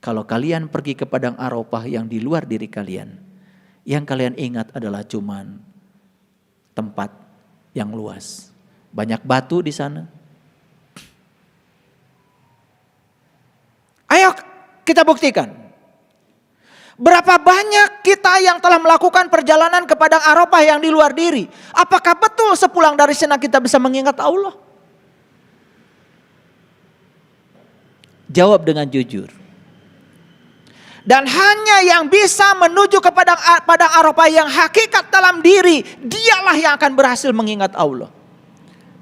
Kalau kalian pergi ke padang Arafah yang di luar diri kalian, yang kalian ingat adalah cuman tempat yang luas. Banyak batu di sana. Ayo kita buktikan. Berapa banyak kita yang telah melakukan perjalanan ke padang Arafah yang di luar diri? Apakah betul sepulang dari sana kita bisa mengingat Allah? Jawab dengan jujur. Dan hanya yang bisa menuju ke padang Arafah yang hakikat dalam diri, dialah yang akan berhasil mengingat Allah.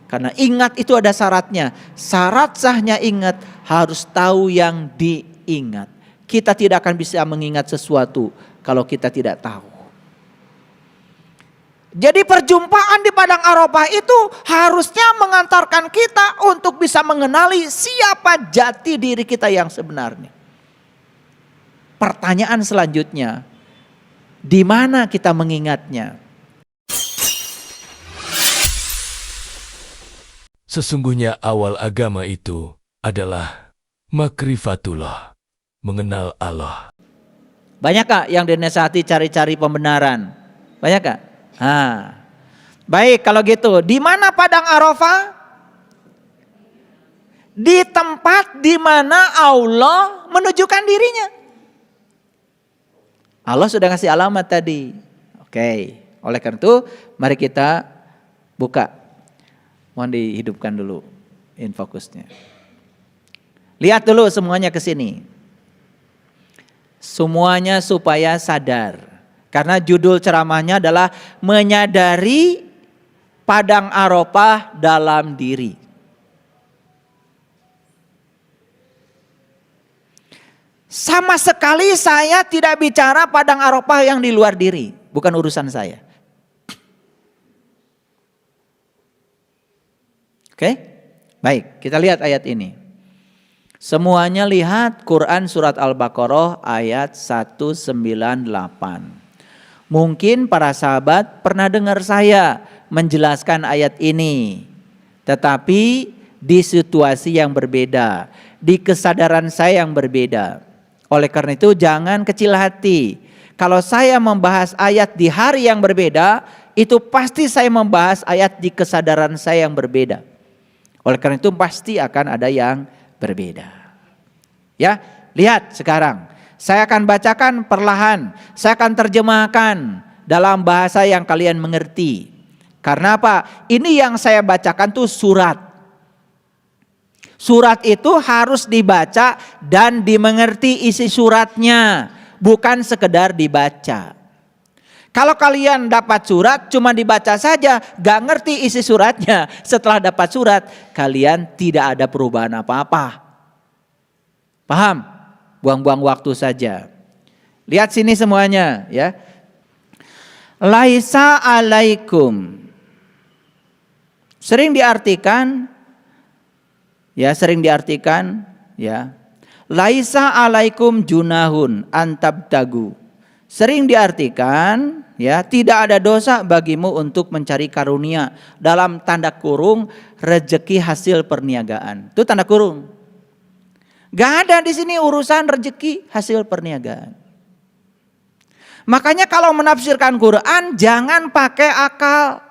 Karena ingat itu ada syaratnya. Syarat sahnya ingat harus tahu yang diingat. Kita tidak akan bisa mengingat sesuatu kalau kita tidak tahu. Jadi perjumpaan di padang Arafah itu harusnya mengantarkan kita untuk bisa mengenali siapa jati diri kita yang sebenarnya. Pertanyaan selanjutnya, di mana kita mengingatnya? Sesungguhnya awal agama itu adalah makrifatullah, mengenal Allah. Banyakkah yang dinasihati cari-cari pembenaran? Banyakkah? Baik, kalau gitu, di mana padang Arafah? Di tempat di mana Allah menunjukkan dirinya. Allah sudah ngasih alamat tadi. Oke, oleh karena itu mari kita buka. Mohon dihidupkan dulu infokusnya. Lihat dulu semuanya ke sini. Semuanya supaya sadar. Karena judul ceramahnya adalah menyadari padang Arafah dalam diri. Sama sekali saya tidak bicara padang Arafah yang di luar diri. Bukan urusan saya. Oke? Baik, kita lihat ayat ini. Semuanya lihat Quran surat Al-Baqarah ayat 198. Mungkin para sahabat pernah dengar saya menjelaskan ayat ini. Tetapi di situasi yang berbeda. Di kesadaran saya yang berbeda. Oleh karena itu jangan kecil hati. Kalau saya membahas ayat di hari yang berbeda, itu pasti saya membahas ayat di kesadaran saya yang berbeda. Oleh karena itu pasti akan ada yang berbeda. Ya, lihat sekarang. Saya akan bacakan perlahan. Saya akan terjemahkan dalam bahasa yang kalian mengerti. Karena apa? Ini yang saya bacakan tuh surat. Surat itu harus dibaca dan dimengerti isi suratnya, bukan sekedar dibaca. Kalau kalian dapat surat cuma dibaca saja, gak ngerti isi suratnya. Setelah dapat surat, kalian tidak ada perubahan apa-apa. Paham? Buang-buang waktu saja. Lihat sini semuanya ya. Laisa alaikum. Sering diartikan laisa alaikum junahun antabtagu. Sering diartikan ya, tidak ada dosa bagimu untuk mencari karunia, dalam tanda kurung rezeki hasil perniagaan. Itu tanda kurung. Gak ada di sini urusan rezeki hasil perniagaan. Makanya kalau menafsirkan Quran jangan pakai akal.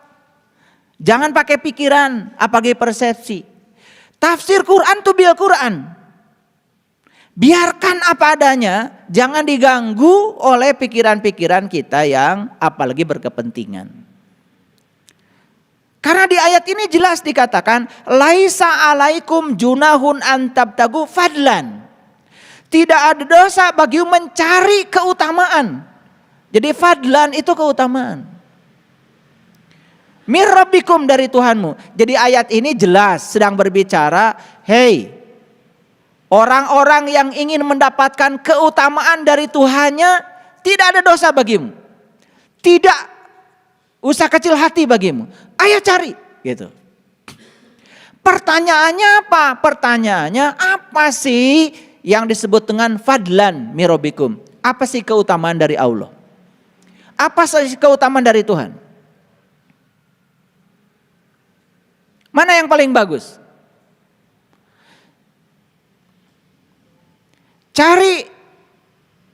Jangan pakai pikiran, apalagi persepsi. Tafsir Quran tuh bil Quran. Biarkan apa adanya, jangan diganggu oleh pikiran-pikiran kita yang apalagi berkepentingan. Karena di ayat ini jelas dikatakan, laisa alaikum junahun antabtagu fadlan. Tidak ada dosa bagi mencari keutamaan. Jadi fadlan itu keutamaan. Mir rabbikum, dari Tuhanmu. Jadi ayat ini jelas sedang berbicara, hey, orang-orang yang ingin mendapatkan keutamaan dari Tuhannya, tidak ada dosa bagimu. Tidak usah kecil hati bagimu. Ayo cari, gitu. Pertanyaannya apa? Pertanyaannya apa sih yang disebut dengan fadlan mir rabbikum? Apa sih keutamaan dari Allah? Apa sih keutamaan dari Tuhan? Mana yang paling bagus? Cari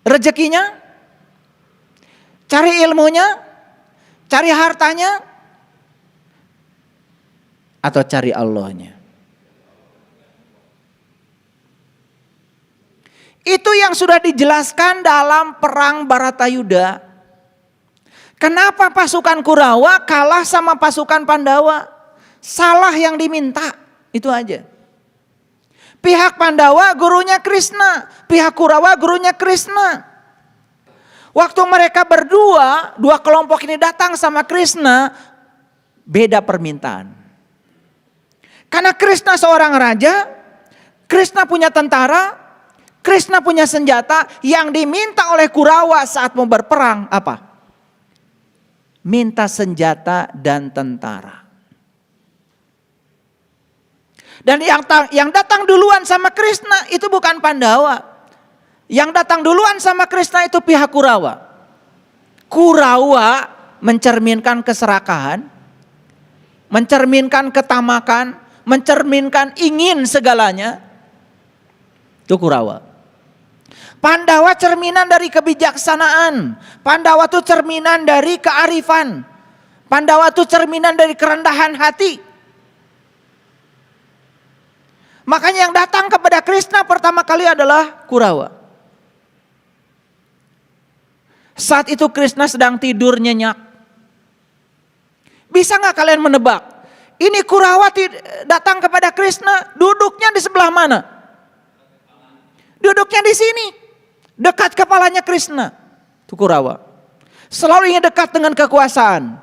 rezekinya, cari ilmunya, cari hartanya, atau cari Allahnya? Itu yang sudah dijelaskan dalam perang Baratayuda. Kenapa pasukan Kurawa kalah sama pasukan Pandawa? Salah yang diminta, itu aja. Pihak Pandawa gurunya Krishna, pihak Kurawa gurunya Krishna. Waktu mereka berdua, dua kelompok ini datang sama Krishna, beda permintaan. Karena Krishna seorang raja, Krishna punya tentara, Krishna punya senjata. Yang diminta oleh Kurawa saat mau berperang apa? Minta senjata dan tentara. Dan yang datang duluan sama Krishna itu bukan Pandawa. Yang datang duluan sama Krishna itu pihak Kurawa. Kurawa mencerminkan keserakahan, mencerminkan ketamakan, mencerminkan ingin segalanya. Itu Kurawa. Pandawa cerminan dari kebijaksanaan. Pandawa itu cerminan dari kearifan. Pandawa itu cerminan dari kerendahan hati. Makanya yang datang kepada Krishna pertama kali adalah Kurawa. Saat itu Krishna sedang tidur nyenyak. Bisa nggak kalian menebak? Ini Kurawa datang kepada Krishna, duduknya di sebelah mana? Duduknya di sini. Dekat kepalanya Krishna, itu Kurawa. Selalu ingin dekat dengan kekuasaan.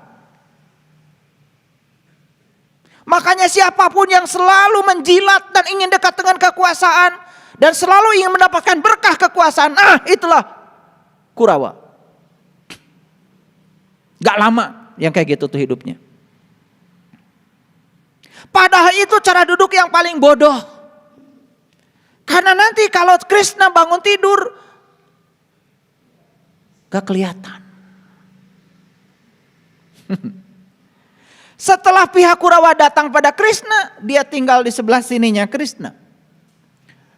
Makanya siapapun yang selalu menjilat dan ingin dekat dengan kekuasaan dan selalu ingin mendapatkan berkah kekuasaan, itulah Kurawa. Gak lama yang kayak gitu tuh hidupnya. Padahal itu cara duduk yang paling bodoh. Karena nanti kalau Krishna bangun tidur, gak kelihatan. Setelah pihak Kurawa datang pada Krishna, dia tinggal di sebelah sininya Krishna.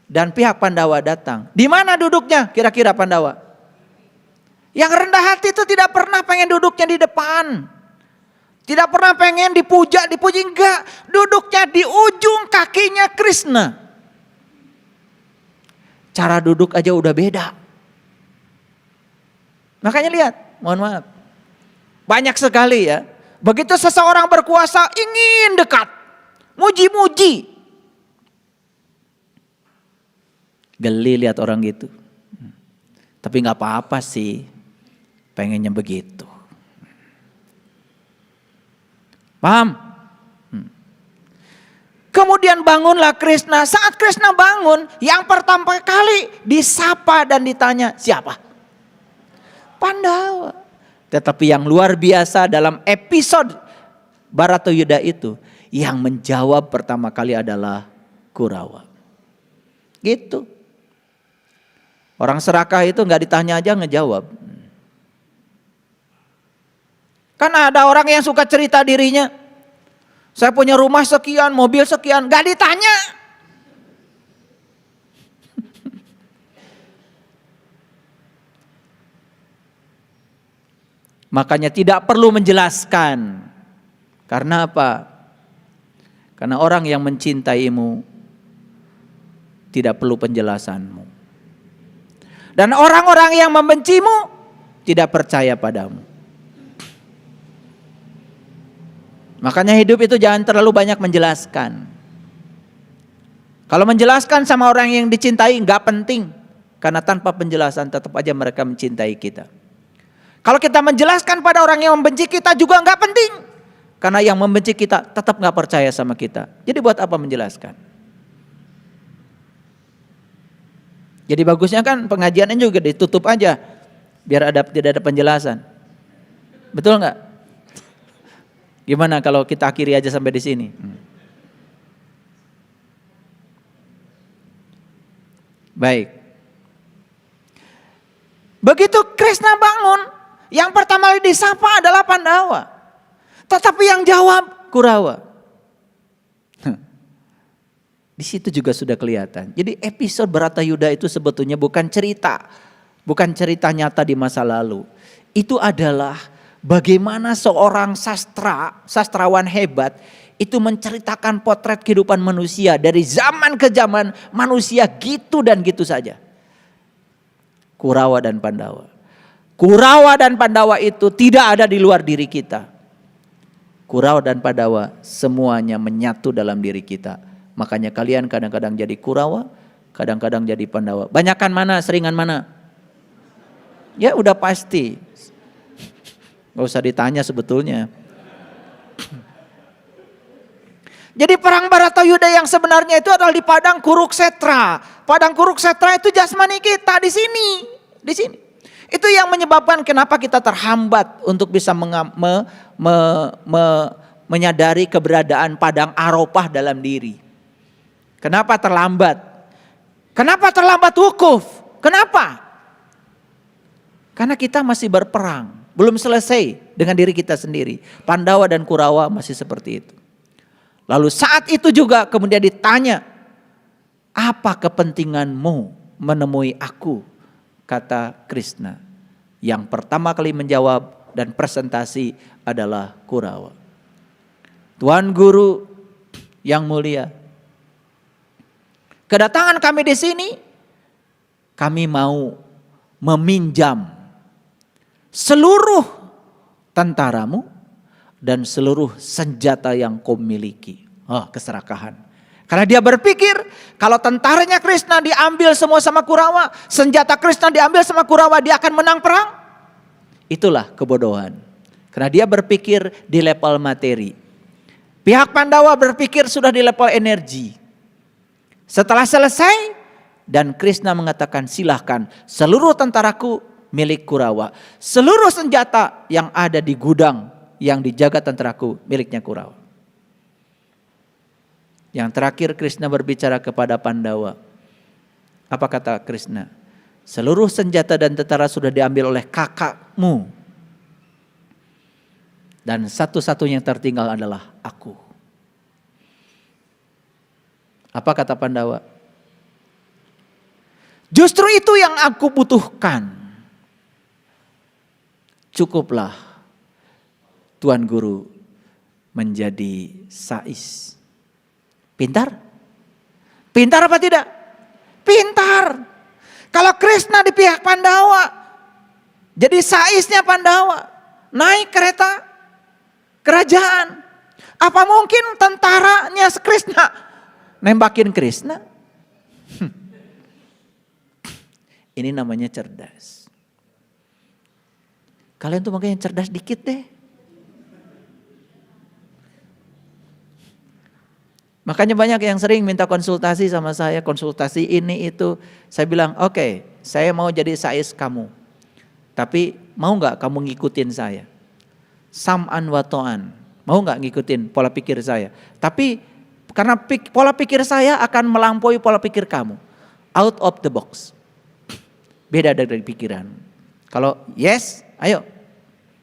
Dan pihak Pandawa datang. Di mana duduknya kira-kira Pandawa? Yang rendah hati itu tidak pernah pengen duduknya di depan. Tidak pernah pengen dipuja, dipuji, enggak. Duduknya di ujung kakinya Krishna. Cara duduk aja udah beda. Makanya lihat, mohon maaf. Banyak sekali ya. Begitu seseorang berkuasa ingin dekat. Muji-muji. Geli lihat orang gitu. Tapi gak apa-apa sih. Pengennya begitu. Paham? Kemudian bangunlah Krishna. Saat Krishna bangun, yang pertama kali disapa dan ditanya, siapa? Pandawa. Tetapi yang luar biasa dalam episode Baratayuda itu, yang menjawab pertama kali adalah Kurawa. Gitu. Orang serakah itu gak ditanya aja ngejawab. Kan ada orang yang suka cerita dirinya. Saya punya rumah sekian, mobil sekian, gak ditanya. Makanya tidak perlu menjelaskan. Karena apa? Karena orang yang mencintaimu tidak perlu penjelasanmu. Dan orang-orang yang membencimu tidak percaya padamu. Makanya hidup itu jangan terlalu banyak menjelaskan. Kalau menjelaskan sama orang yang dicintai gak penting. Karena tanpa penjelasan tetap aja mereka mencintai kita. Kalau kita menjelaskan pada orang yang membenci kita juga gak penting. Karena yang membenci kita tetap gak percaya sama kita. Jadi buat apa menjelaskan? Jadi bagusnya kan pengajiannya juga ditutup aja. Biar tidak ada penjelasan. Betul gak? Gimana kalau kita akhiri aja sampai di sini? Baik. Begitu Krishna bangun, yang pertama kali disapa adalah Pandawa. Tetapi yang jawab Kurawa. Di situ juga sudah kelihatan. Jadi episode Baratayuda itu sebetulnya bukan cerita bukan cerita nyata di masa lalu. Itu adalah bagaimana seorang sastrawan hebat itu menceritakan potret kehidupan manusia dari zaman ke zaman, manusia gitu dan gitu saja. Kurawa dan Pandawa. Kurawa dan Pandawa itu tidak ada di luar diri kita. Kurawa dan Pandawa semuanya menyatu dalam diri kita. Makanya kalian kadang-kadang jadi Kurawa, kadang-kadang jadi Pandawa. Banyakan mana, seringan mana? Ya udah pasti. Gak usah ditanya sebetulnya. Jadi perang Baratayuda yang sebenarnya itu adalah di padang Kuruksetra. Padang Kuruksetra itu jasmani kita di sini. Di sini. Itu yang menyebabkan kenapa kita terhambat untuk bisa menyadari keberadaan padang Arafah dalam diri. Kenapa terlambat? Kenapa terlambat wukuf? Kenapa? Karena kita masih berperang. Belum selesai dengan diri kita sendiri. Pandawa dan Kurawa masih seperti itu. Lalu saat itu juga kemudian ditanya, apa kepentinganmu menemui aku? Kata Krishna. Yang pertama kali menjawab dan presentasi adalah Kurawa. Tuan Guru yang mulia, kedatangan kami di sini, kami mau meminjam seluruh tentaramu dan seluruh senjata yang kau miliki. Oh, keserakahan. Karena dia berpikir kalau tentaranya Krishna diambil semua sama Kurawa, senjata Krishna diambil sama Kurawa, dia akan menang perang. Itulah kebodohan. Karena dia berpikir di level materi. Pihak Pandawa berpikir sudah di level energi. Setelah selesai dan Krishna mengatakan silahkan seluruh tentaraku milik Kurawa. Seluruh senjata yang ada di gudang yang dijaga tentaraku miliknya Kurawa. Yang terakhir Krishna berbicara kepada Pandawa. Apa kata Krishna? Seluruh senjata dan tentara sudah diambil oleh kakakmu. Dan satu-satunya yang tertinggal adalah aku. Apa kata Pandawa? Justru itu yang aku butuhkan. Cukuplah Tuan Guru menjadi sais. Pintar? Pintar apa tidak? Pintar. Kalau Krishna di pihak Pandawa, jadi saisnya Pandawa, naik kereta kerajaan. Apa mungkin tentaranya Krishna nembakin Krishna? Ini namanya cerdas. Kalian tuh makanya cerdas dikit deh. Makanya banyak yang sering minta konsultasi sama saya, konsultasi ini itu. Saya bilang, oke, saya mau jadi sais kamu. Tapi mau gak kamu ngikutin saya? Sam'an wa ta'an. Mau gak ngikutin pola pikir saya? Tapi karena pola pikir saya akan melampaui pola pikir kamu. Out of the box. Beda dari pikiran. Kalau yes, ayo.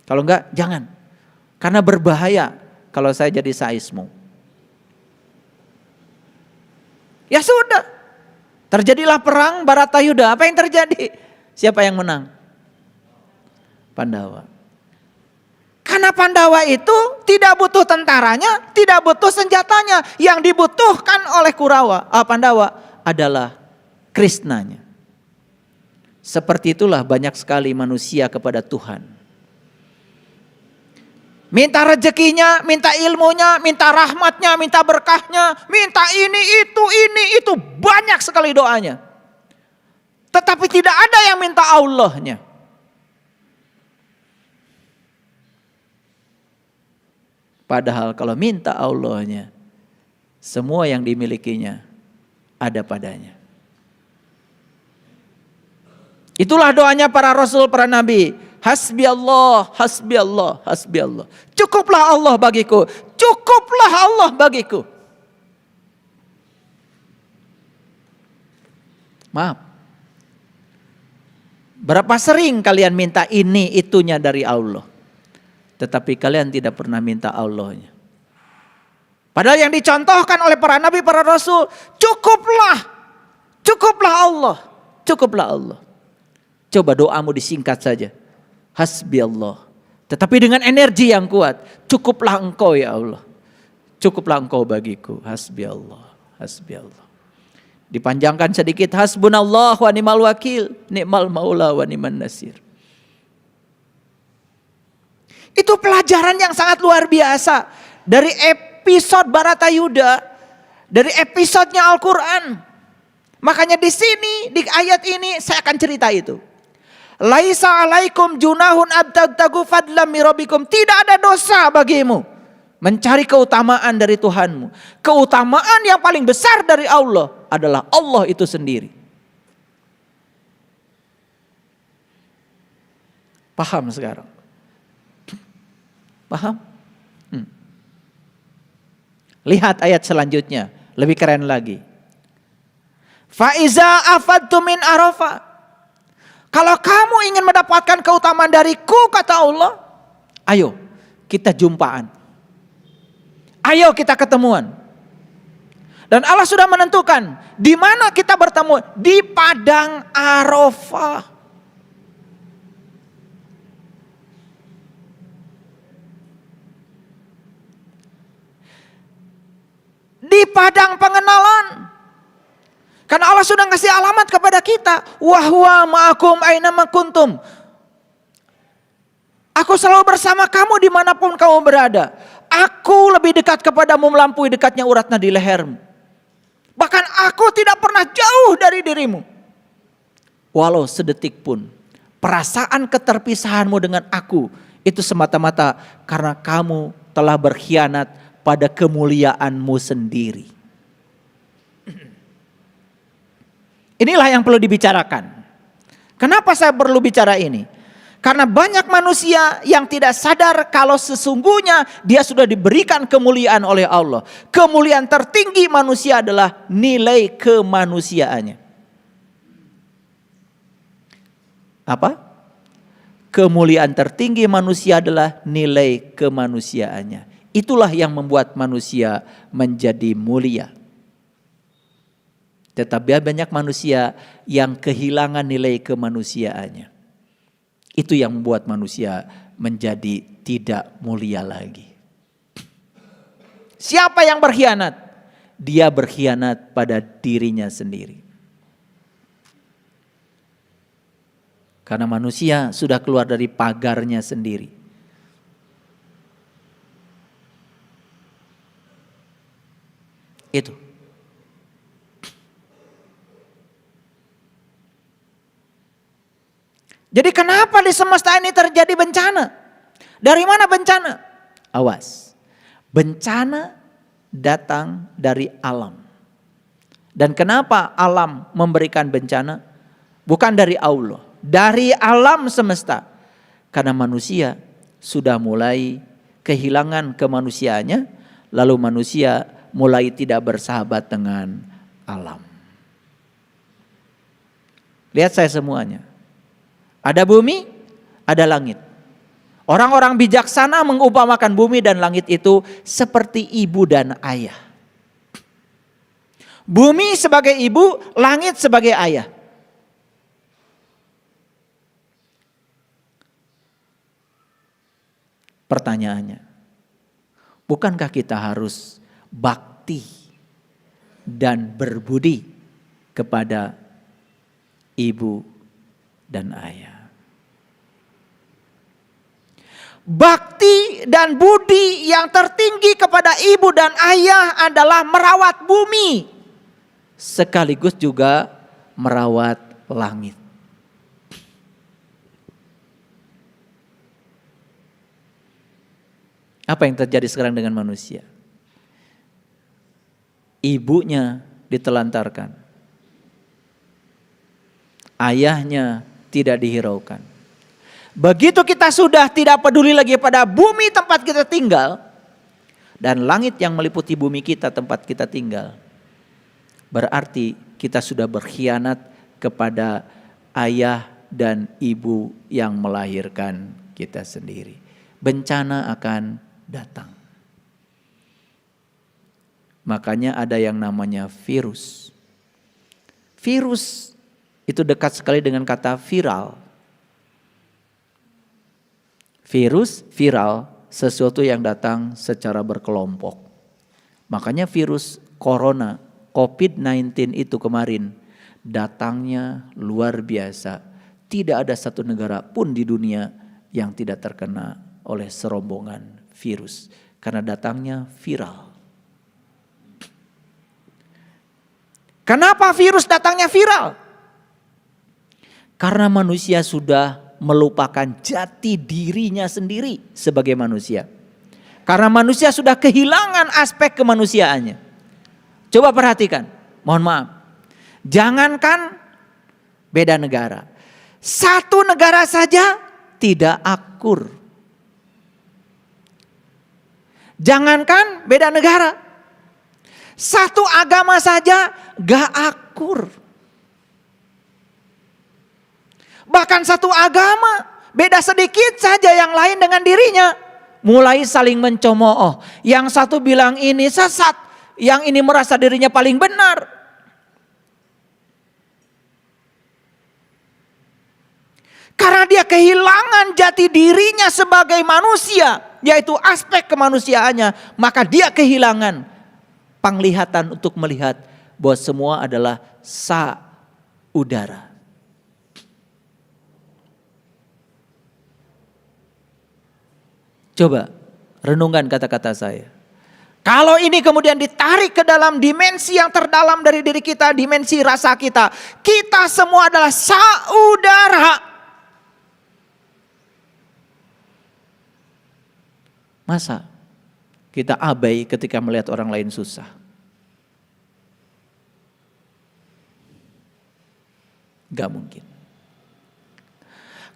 Kalau enggak, jangan. Karena berbahaya kalau saya jadi saismu. Ya sudah. Terjadilah perang Baratayuda. Apa yang terjadi? Siapa yang menang? Pandawa. Karena Pandawa itu tidak butuh tentaranya, tidak butuh senjatanya. Yang dibutuhkan oleh Pandawa adalah Krishnanya. Seperti itulah banyak sekali manusia kepada Tuhan. Minta rezekinya, minta ilmunya, minta rahmatnya, minta berkahnya, minta ini, itu. Banyak sekali doanya. Tetapi tidak ada yang minta Allahnya. Padahal kalau minta Allahnya, semua yang dimilikinya ada padanya. Itulah doanya para rasul, para nabi. Hasbi Allah, hasbi Allah, hasbi Allah. Cukuplah Allah bagiku, cukuplah Allah bagiku. Maaf. Berapa sering kalian minta ini itunya dari Allah, tetapi kalian tidak pernah minta Allahnya. Padahal yang dicontohkan oleh para nabi, para rasul, cukuplah Allah, cukuplah Allah. Coba doamu disingkat saja. Hasbi Allah. Tetapi dengan energi yang kuat. Cukuplah engkau ya Allah. Cukuplah engkau bagiku. Hasbi Allah. Hasbi Allah. Dipanjangkan sedikit. Hasbunallah wa ni'mal wakil. Ni'mal maula wa ni'man nasir. Itu pelajaran yang sangat luar biasa. Dari episode Baratayuda. Dari episodenya Al-Quran. Makanya di sini, di ayat ini saya akan cerita itu. Laisa alaikum junahun abtagtagu fadlam mirabikum. Tidak ada dosa bagimu mencari keutamaan dari Tuhanmu. Keutamaan yang paling besar dari Allah adalah Allah itu sendiri. Paham sekarang? Paham? Lihat ayat selanjutnya, lebih keren lagi. Faiza afadtu min Arafah. Kalau kamu ingin mendapatkan keutamaan dariku, kata Allah, ayo kita jumpaan. Ayo kita ketemuan. Dan Allah sudah menentukan di mana kita bertemu, di padang Arafah. Di padang pengenalan. Karena Allah sudah ngasih alamat kepada kita. Wahwa ma'akum ainama kuntum. Aku selalu bersama kamu dimanapun kamu berada. Aku lebih dekat kepadamu melampaui dekatnya urat nadi lehermu. Bahkan aku tidak pernah jauh dari dirimu. Walau sedetik pun. Perasaan keterpisahanmu dengan aku. Itu semata-mata karena kamu telah berkhianat pada kemuliaanmu sendiri. Inilah yang perlu dibicarakan. Kenapa saya perlu bicara ini? Karena banyak manusia yang tidak sadar kalau sesungguhnya dia sudah diberikan kemuliaan oleh Allah. Kemuliaan tertinggi manusia adalah nilai kemanusiaannya. Apa? Kemuliaan tertinggi manusia adalah nilai kemanusiaannya. Itulah yang membuat manusia menjadi mulia. Tetapi banyak manusia yang kehilangan nilai kemanusiaannya. Itu yang membuat manusia menjadi tidak mulia lagi. Siapa yang berkhianat? Dia berkhianat pada dirinya sendiri. Karena manusia sudah keluar dari pagarnya sendiri. Itu. Jadi kenapa di semesta ini terjadi bencana? Dari mana bencana? Awas. Bencana datang dari alam. Dan kenapa alam memberikan bencana? Bukan dari Allah. Dari alam semesta. Karena manusia sudah mulai kehilangan kemanusiaannya. Lalu manusia mulai tidak bersahabat dengan alam. Lihat saya semuanya. Ada bumi, ada langit. Orang-orang bijaksana mengumpamakan bumi dan langit itu seperti ibu dan ayah. Bumi sebagai ibu, langit sebagai ayah. Pertanyaannya, bukankah kita harus bakti dan berbudi kepada ibu dan ayah? Bakti dan budi yang tertinggi kepada ibu dan ayah adalah merawat bumi, sekaligus juga merawat langit. Apa yang terjadi sekarang dengan manusia? Ibunya ditelantarkan, ayahnya tidak dihiraukan. Begitu kita sudah tidak peduli lagi pada bumi tempat kita tinggal, dan langit yang meliputi bumi kita tempat kita tinggal, berarti kita sudah berkhianat kepada ayah dan ibu yang melahirkan kita sendiri. Bencana akan datang. Makanya ada yang namanya virus. Virus Itu dekat sekali dengan kata viral. Virus, viral, sesuatu yang datang secara berkelompok. Makanya virus corona, COVID-19 itu kemarin datangnya luar biasa. Tidak ada satu negara pun di dunia yang tidak terkena oleh serombongan virus. Karena datangnya viral. Kenapa virus datangnya viral? Karena manusia sudah melupakan jati dirinya sendiri sebagai manusia. Karena manusia sudah kehilangan aspek kemanusiaannya. Coba perhatikan, mohon maaf. Jangankan beda negara. Satu negara saja tidak akur. Jangankan beda negara. Satu agama saja gak akur. Bahkan satu agama, beda sedikit saja yang lain dengan dirinya. Mulai saling mencemooh. Yang satu bilang ini sesat, yang ini merasa dirinya paling benar. Karena dia kehilangan jati dirinya sebagai manusia, yaitu aspek kemanusiaannya, maka dia kehilangan penglihatan untuk melihat bahwa semua adalah saudara. Coba renungkan kata-kata saya. Kalau ini kemudian ditarik ke dalam dimensi yang terdalam dari diri kita, dimensi rasa kita. Kita semua adalah saudara. Masa kita abai ketika melihat orang lain susah? Gak mungkin.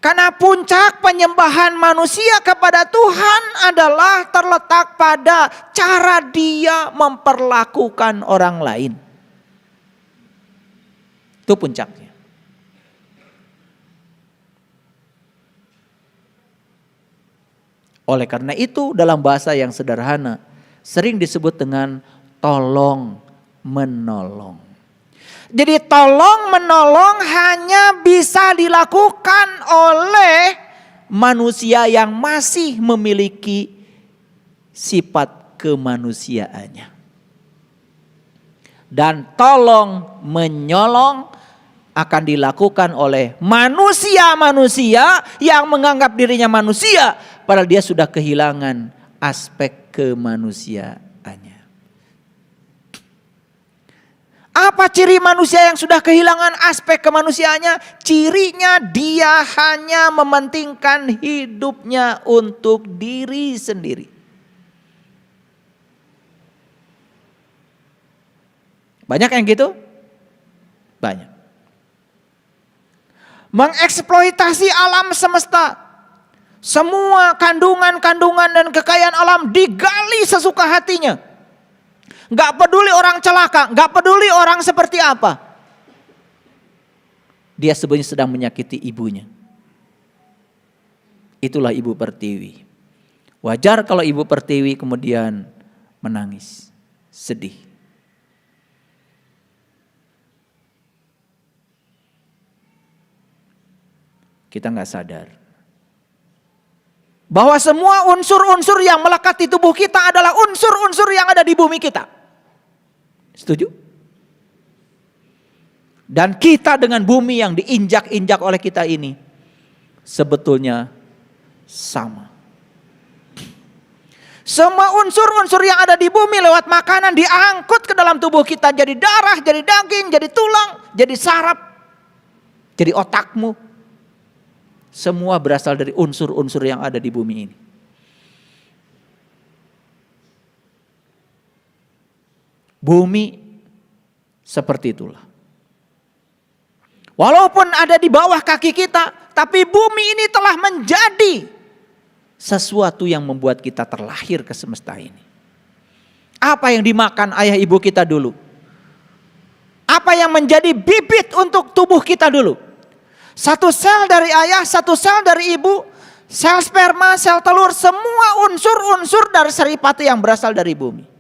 Karena puncak penyembahan manusia kepada Tuhan adalah terletak pada cara dia memperlakukan orang lain. Itu puncaknya. Oleh karena itu dalam bahasa yang sederhana sering disebut dengan tolong menolong. Jadi tolong menolong hanya bisa dilakukan oleh manusia yang masih memiliki sifat kemanusiaannya. Dan tolong menyolong akan dilakukan oleh manusia-manusia yang menganggap dirinya manusia, padahal dia sudah kehilangan aspek kemanusiaannya. Apa ciri manusia yang sudah kehilangan aspek kemanusiaannya? Cirinya dia hanya mementingkan hidupnya untuk diri sendiri. Banyak yang gitu? Banyak. Mengeksploitasi alam semesta. Semua kandungan-kandungan dan kekayaan alam digali sesuka hatinya. Gak peduli orang celaka, gak peduli orang seperti apa. Dia sebenarnya sedang menyakiti ibunya. Itulah Ibu Pertiwi. Wajar kalau Ibu Pertiwi kemudian menangis, sedih. Kita gak sadar bahwa semua unsur-unsur yang melekat di tubuh kita adalah unsur-unsur yang ada di bumi kita. Setuju? Dan kita dengan bumi yang diinjak-injak oleh kita ini sebetulnya sama. Semua unsur-unsur yang ada di bumi lewat makanan diangkut ke dalam tubuh kita. Jadi darah, jadi daging, jadi tulang, jadi saraf, jadi otakmu. Semua berasal dari unsur-unsur yang ada di bumi ini. Bumi seperti itulah. Walaupun ada di bawah kaki kita, tapi bumi ini telah menjadi sesuatu yang membuat kita terlahir ke semesta ini. Apa yang dimakan ayah ibu kita dulu? Apa yang menjadi bibit untuk tubuh kita dulu? Satu sel dari ayah, satu sel dari ibu, sel sperma, sel telur, semua unsur-unsur dari saripati yang berasal dari bumi.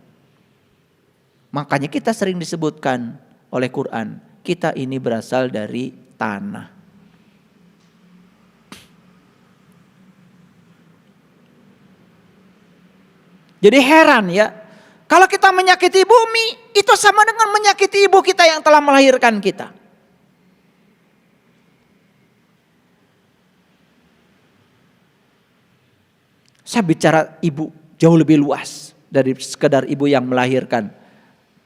Makanya kita sering disebutkan oleh Quran, kita ini berasal dari tanah. Jadi heran ya, kalau kita menyakiti bumi, itu sama dengan menyakiti ibu kita yang telah melahirkan kita. Saya bicara ibu jauh lebih luas dari sekedar ibu yang melahirkan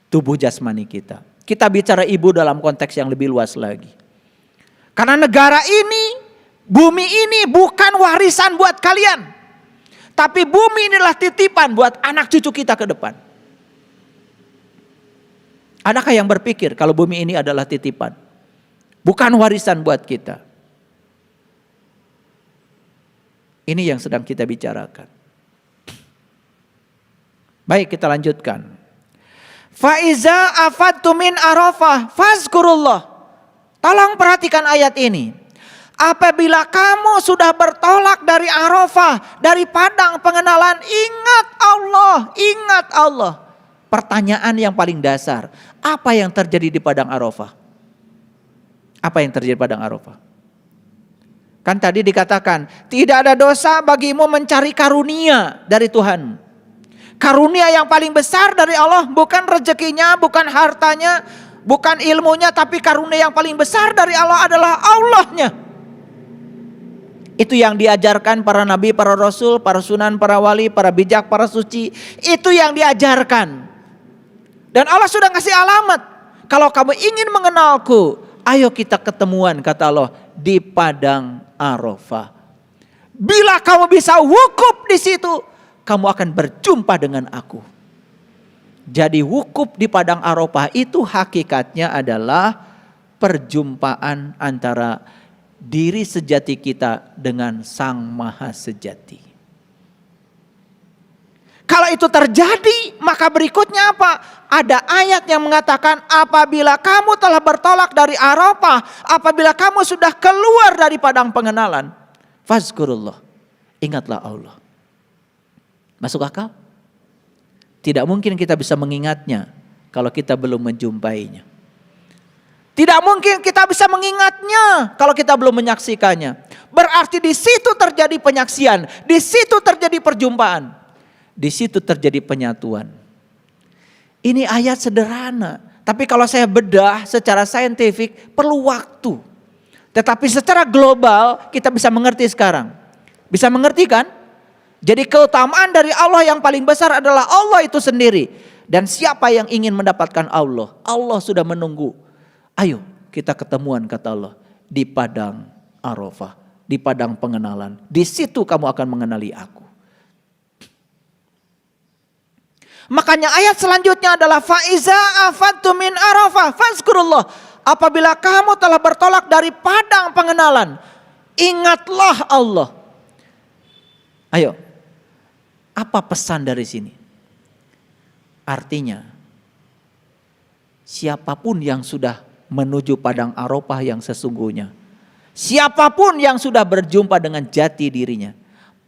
tubuh jasmani kita. Kita bicara ibu dalam konteks yang lebih luas lagi. Karena negara ini, bumi ini bukan warisan buat kalian. Tapi bumi inilah titipan buat anak cucu kita ke depan. Adakah yang berpikir kalau bumi ini adalah titipan? Bukan warisan buat kita. Ini yang sedang kita bicarakan. Baik, kita lanjutkan. Faiza afadtu min Arafah fazkurullah. Tolong perhatikan ayat ini. Apabila kamu sudah bertolak dari Arafah, dari padang pengenalan, ingat Allah, ingat Allah. Pertanyaan yang paling dasar, apa yang terjadi di padang Arafah? Apa yang terjadi di padang Arafah? Kan tadi dikatakan, tidak ada dosa bagimu mencari karunia dari Tuhan. Karunia yang paling besar dari Allah bukan rezekinya, bukan hartanya, bukan ilmunya, tapi karunia yang paling besar dari Allah adalah Allahnya. Itu yang diajarkan para nabi, para rasul, para sunan, para wali, para bijak, para suci. Itu yang diajarkan. Dan Allah sudah kasih alamat. Kalau kamu ingin mengenalku, ayo kita ketemuan, kata Allah, di padang Arafah. Bila kamu bisa wukuf di situ, kamu akan berjumpa dengan aku. Jadi wukuf di padang Arafah itu hakikatnya adalah perjumpaan antara diri sejati kita dengan Sang Maha Sejati. Kalau itu terjadi, maka berikutnya apa? Ada ayat yang mengatakan apabila kamu telah bertolak dari Arafah, apabila kamu sudah keluar dari padang pengenalan, fazkurullah, ingatlah Allah. Masuk akal? Tidak mungkin kita bisa mengingatnya kalau kita belum menjumpainya. Tidak mungkin kita bisa mengingatnya kalau kita belum menyaksikannya. Berarti di situ terjadi penyaksian, di situ terjadi perjumpaan, di situ terjadi penyatuan. Ini ayat sederhana, tapi kalau saya bedah secara saintifik perlu waktu. Tetapi secara global kita bisa mengerti sekarang. Bisa mengerti kan? Jadi keutamaan dari Allah yang paling besar adalah Allah itu sendiri. Dan siapa yang ingin mendapatkan Allah? Allah sudah menunggu. Ayo kita ketemuan, kata Allah, di padang Arafah, di padang pengenalan. Di situ kamu akan mengenali aku. Makanya ayat selanjutnya adalah faiza afadtu min Arafah fazkurullah. Apabila kamu telah bertolak dari padang pengenalan, ingatlah Allah. Ayo, apa pesan dari sini? Artinya, siapapun yang sudah menuju padang Arafah yang sesungguhnya, siapapun yang sudah berjumpa dengan jati dirinya,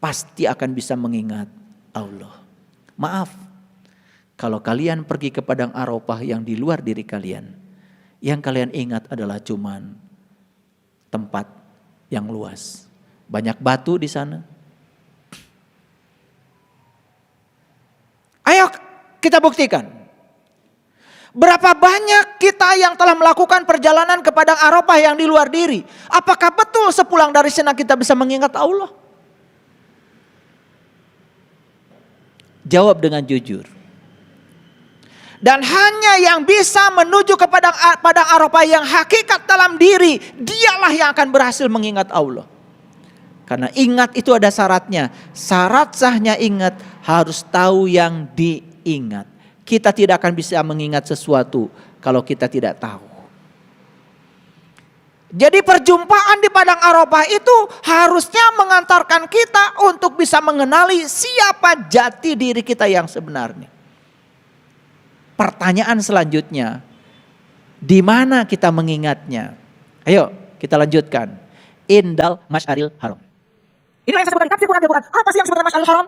pasti akan bisa mengingat Allah. Maaf, kalau kalian pergi ke padang Arafah yang di luar diri kalian, yang kalian ingat adalah cuman tempat yang luas, banyak batu di sana. Ayo kita buktikan. Berapa banyak kita yang telah melakukan perjalanan ke padang Arafah yang di luar diri? Apakah betul sepulang dari sana kita bisa mengingat Allah? Jawab dengan jujur. Dan hanya yang bisa menuju ke padang Arafah yang hakikat dalam diri, dialah yang akan berhasil mengingat Allah. Karena ingat itu ada syaratnya. Syarat sahnya ingat harus tahu yang diingat. Kita tidak akan bisa mengingat sesuatu kalau kita tidak tahu. Jadi perjumpaan di padang Arafah itu harusnya mengantarkan kita untuk bisa mengenali siapa jati diri kita yang sebenarnya. Pertanyaan selanjutnya, di mana kita mengingatnya? Ayo kita lanjutkan. Indal Masy'aril Haram. Ini yang saya sebutkan di tafsir Quran. Apa sih yang sebenarnya Masy'aril Haram?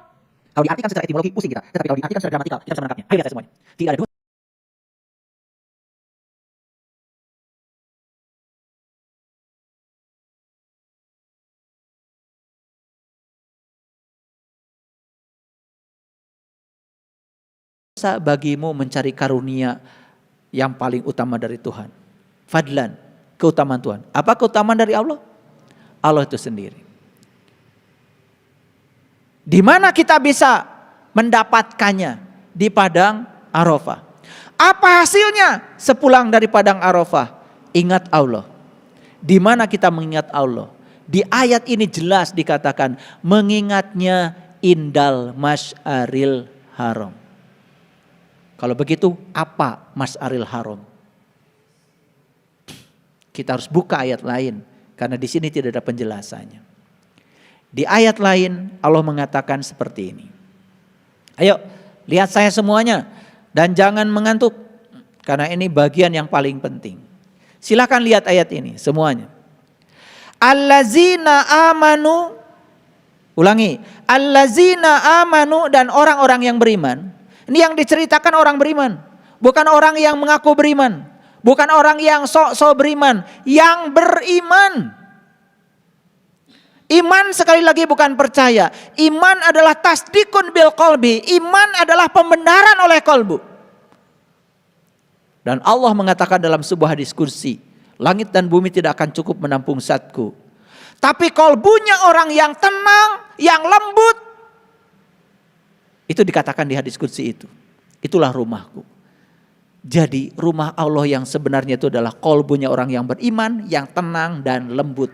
Kalau diartikan secara etimologi pusing kita, tetapi kalau diartikan secara gramatikal kita bisa menangkapnya. Ayo lihat semuanya. Tidak ada dua dosa bagimu mencari karunia yang paling utama dari Tuhan. Fadlan, keutamaan Tuhan. Apa keutamaan dari Allah? Allah itu sendiri. Di mana kita bisa mendapatkannya? Di padang Arafah. Apa hasilnya? Sepulang dari padang Arafah, ingat Allah. Di mana kita mengingat Allah? Di ayat ini jelas dikatakan mengingatnya indal masyaril haram. Kalau begitu apa masyaril haram? Kita harus buka ayat lain karena di sini tidak ada penjelasannya. Di ayat lain Allah mengatakan seperti ini. Ayo lihat saya semuanya dan jangan mengantuk karena ini bagian yang paling penting. Silakan lihat ayat ini semuanya. Allazina amanu, ulangi, allazina amanu, dan orang-orang yang beriman. Ini yang diceritakan orang beriman, bukan orang yang mengaku beriman, bukan orang yang sok-sok beriman, yang beriman. Iman sekali lagi bukan percaya. Iman adalah tasdikun bil qalbi. Iman adalah pembenaran oleh kalbu. Dan Allah mengatakan dalam sebuah diskusi, langit dan bumi tidak akan cukup menampung zatku. Tapi kalbunya orang yang tenang, yang lembut. Itu dikatakan di hadis qudsi itu. Itulah rumahku. Jadi rumah Allah yang sebenarnya itu adalah kalbunya orang yang beriman, yang tenang dan lembut.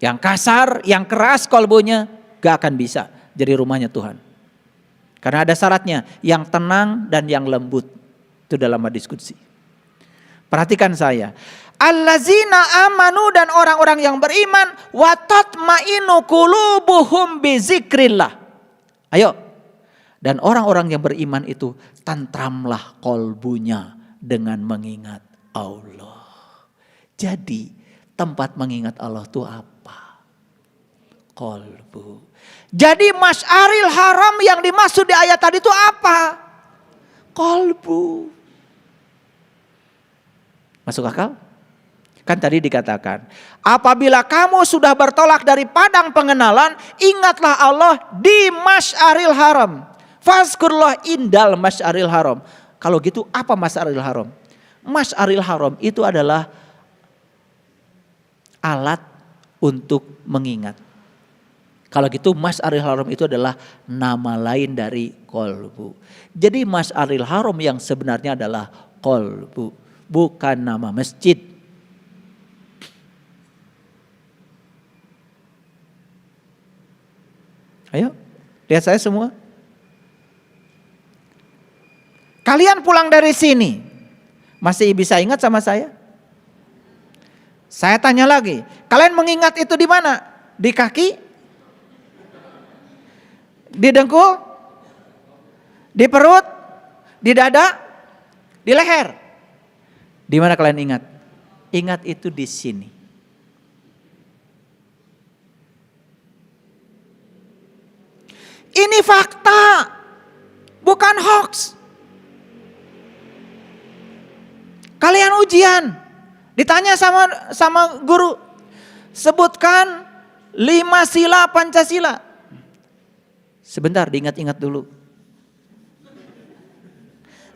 Yang kasar, yang keras kalbunya gak akan bisa jadi rumahnya Tuhan. Karena ada syaratnya, yang tenang dan yang lembut. Itu dalam hadis qudsi. Perhatikan saya. Allazina amanu, dan orang-orang yang beriman, wa tatmainu qulubuhum bi zikrillah. Ayo. Dan orang-orang yang beriman itu tentramlah kalbunya dengan mengingat Allah. Jadi tempat mengingat Allah itu apa? Kalbu. Jadi masyaril haram yang dimaksud di ayat tadi itu apa? Kalbu. Masuk akal? Kan tadi dikatakan, apabila kamu sudah bertolak dari padang pengenalan, ingatlah Allah di masyaril haram. Fazkurullah indal masyaril haram. Kalau gitu apa masyaril haram? Masyaril haram itu adalah alat untuk mengingat. Kalau gitu masyaril haram itu adalah nama lain dari qalbu. Jadi masyaril haram yang sebenarnya adalah qalbu, bukan nama masjid. Ayo, lihat saya semua. Kalian pulang dari sini, masih bisa ingat sama saya? Saya tanya lagi, kalian mengingat itu di mana? Di kaki? Di dengkul? Di perut? Di dada? Di leher? Di mana kalian ingat? Ingat itu di sini. Ini fakta, bukan hoax. Kalian ujian, ditanya sama guru, sebutkan 5 sila Pancasila. Sebentar, diingat-ingat dulu.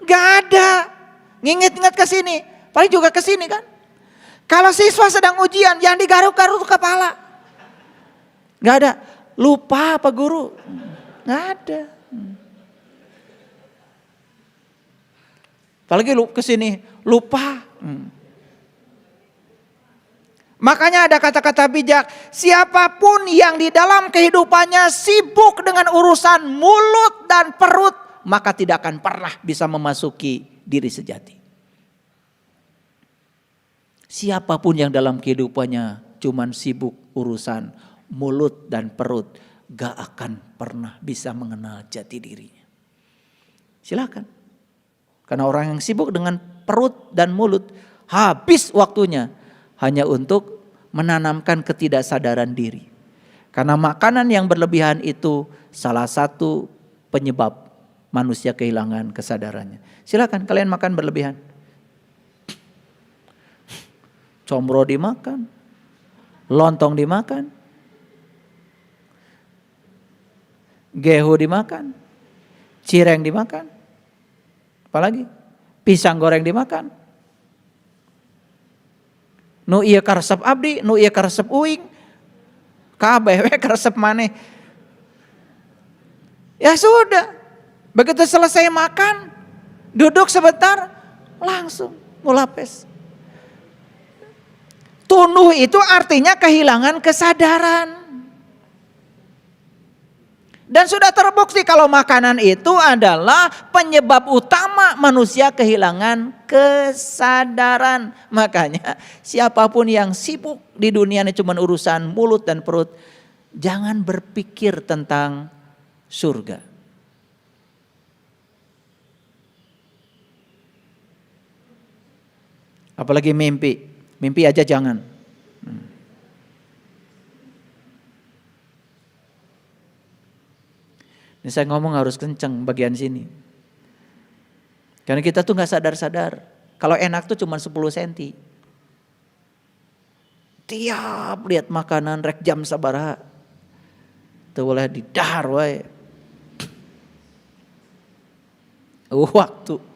Gak ada, nginget-inget ke sini, paling juga ke sini kan. Kalau siswa sedang ujian, yang digaruk-garuk kepala. Gak ada, lupa apa guru? Gak ada. Apalagi ke sini lupa. Makanya ada kata-kata bijak, siapapun yang di dalam kehidupannya sibuk dengan urusan mulut dan perut, maka tidak akan pernah bisa memasuki diri sejati. Siapapun yang dalam kehidupannya cuman sibuk urusan mulut dan perut, gak akan pernah bisa mengenal jati dirinya. Silakan. Karena orang yang sibuk dengan perut dan mulut, habis waktunya hanya untuk menanamkan ketidaksadaran diri. Karena makanan yang berlebihan itu salah satu penyebab manusia kehilangan kesadarannya. Silakan kalian makan berlebihan. Combro dimakan, lontong dimakan. gehu dimakan, cireng dimakan, apalagi pisang goreng dimakan. Nu ieu karesep abdi, nu ieu karesep uing, kabeh we karesep maneh. Ya sudah, begitu selesai makan, duduk sebentar, langsung ngulapes. Tunduh itu artinya kehilangan kesadaran. Dan sudah terbukti kalau makanan itu adalah penyebab utama manusia kehilangan kesadaran. Makanya siapapun yang sibuk di dunia ini cuma urusan mulut dan perut, jangan berpikir tentang surga. Apalagi mimpi. Mimpi aja jangan. Ini saya ngomong harus kenceng bagian sini. Karena kita tuh gak sadar-sadar. Kalau enak tuh cuma 10 cm. Tiap lihat makanan rek jam sabaraha. Tuh boleh didahar wae. Waktu.